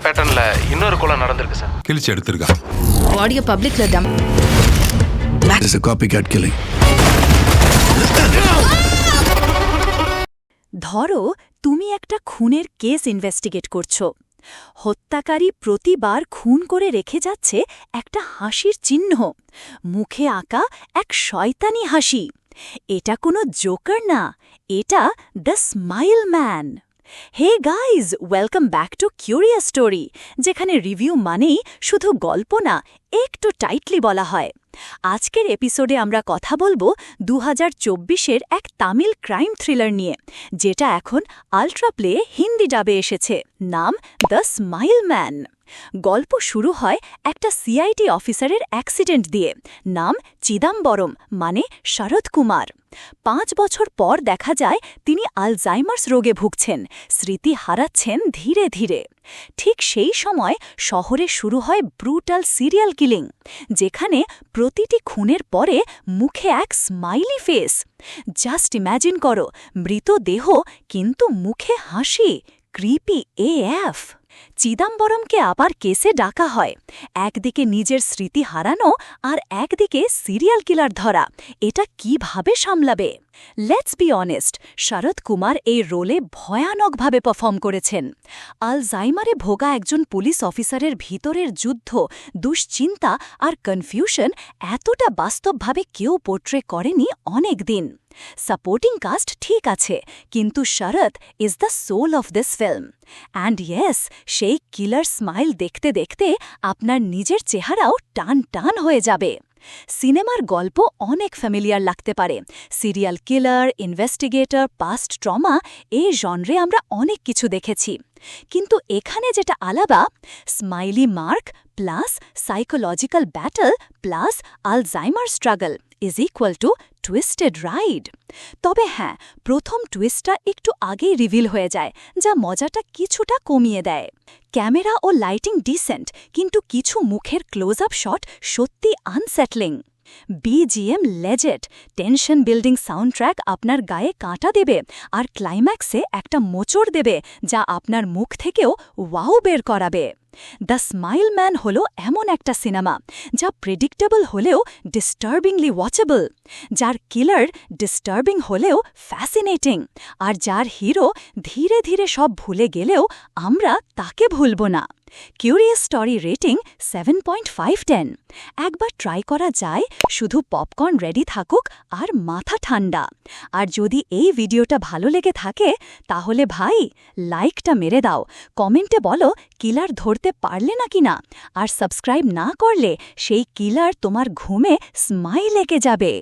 பேட்டர்ன்ல இன்னொரு கொலை நடந்திருக்கு சார். கிழிச்சு எடுத்துருக்கா. ஆடியோ பப்ளிக்ல dump. That is a copycat killing. ধরো তুমি একটা খুনের কেস ইনভেস্টিগেট করছো। হত্যাকারী প্রতিবার খুন করে রেখে যাচ্ছে একটা হাসির চিহ্ন, মুখে আঁকা এক শয়তানি হাসি। এটা কোনো জোকার না, এটা the smile man. Hey guys, welcome back to curious story, যেখানে রিভিউ মানেই শুধু গল্প না, একটু টাইটলি বলা হয়। আজকের এপিসোডে আমরা কথা বলবো 2024-এর এক তামিল ক্রাইম থ্রিলার নিয়ে, যেটা এখন আল্ট্রা প্লে হিন্দি ডাবে এসেছে। নাম দ্য স্মাইল ম্যান। গল্প শুরু হয় একটা সিআইডি অফিসারের অ্যাক্সিডেন্ট দিয়ে। নাম চিদাম্বরম, মানে শরৎ কুমার। 5 বছর পর দেখা যায় তিনি আলজাইমার্স রোগে ভুগছেন, স্মৃতি হারাচ্ছেন ধীরে ধীরে। ঠিক সেই সময় শহরে শুরু হয় ব্রুটাল সিরিয়াল কিলিং, যেখানে প্রতিটি খুনের পরে মুখে এক স্মাইলি ফেস। জাস্ট ইম্যাজিন করো, মৃতদেহ কিন্তু মুখে হাসি। Creepy AF. চিদাম্বরমকে আবার কেসে ডাকা হয়, একদিকে নিজের স্মৃতি হারানো আর একদিকে সিরিয়াল কিলার ধরা। এটা কিভাবে সামলাবে? লেটস বি অনেস্ট, শরৎ কুমার এই রোলে ভয়ানকভাবে পারফর্ম করেছেন। আলজাইমারে ভোগা একজন পুলিশ অফিসারের ভিতরের যুদ্ধ, দুশ্চিন্তা আর কনফিউশন এতটা বাস্তবভাবে কেউ পোর্ট্রে করেনি অনেক দিন। সাপোর্টিং কাস্ট ঠিক আছে, কিন্তু Sarat is the soul of this film. And yes, সেই কিলার স্মাইল দেখতে দেখতে আপনার নিজের চেহারাও টান টান হয়ে যাবে। সিনেমার গল্প অনেক ফ্যামিলিয়ার লাগতে পারে। Serial killer, investigator, past trauma, এই জনরে আমরা অনেক কিছু দেখেছি। কিন্তু এখানে যেটা আলাদা, smiley mark plus psychological battle plus Alzheimer struggle is equal to twisted ride. তবে হ্যাঁ, প্রথম টুইস্টটা একটু আগেই রিভিল হয়ে যায়, যা মজাটা কিছুটা কমিয়ে দেয়। ক্যামেরা ও লাইটিং ডিসেন্ট, কিন্তু কিছু মুখের ক্লোজ আপ শট সত্যি unsettling. BGM legit, tension building soundtrack আপনার গায়ে কাঁটা দেবে, আর ক্লাইম্যাক্সে একটা মোচড় দেবে যা আপনার মুখ থেকেও ওয়াও বের করাবে। দ্য স্মাইল ম্যান হল এমন একটা সিনেমা যা প্রেডিক্টেবল হলেও ডিস্টার্বিংলি ওয়াচেবল, যার কিলার ডিস্টার্বিং হলেও ফ্যাসিনেটিং, আর যার হিরো ধীরে ধীরে সব ভুলে গেলেও আমরা তাকে ভুলব না। Curious story rating 7.5/10। একবার ট্রাই করা যায়, শুধু পপকর্ন রেডি থাকুক আর মাথা ঠান্ডা। আর যদি এই ভিডিওটা ভালো লেগে থাকে, তাহলে ভাই লাইকটা মেরে দাও, কমেন্টে বলো কিলার ধরতে পারলে নাকি না, আর সাবস্ক্রাইব না করলে সেই কিলার তোমার ঘুমে স্মাইল এঁকে যাবে।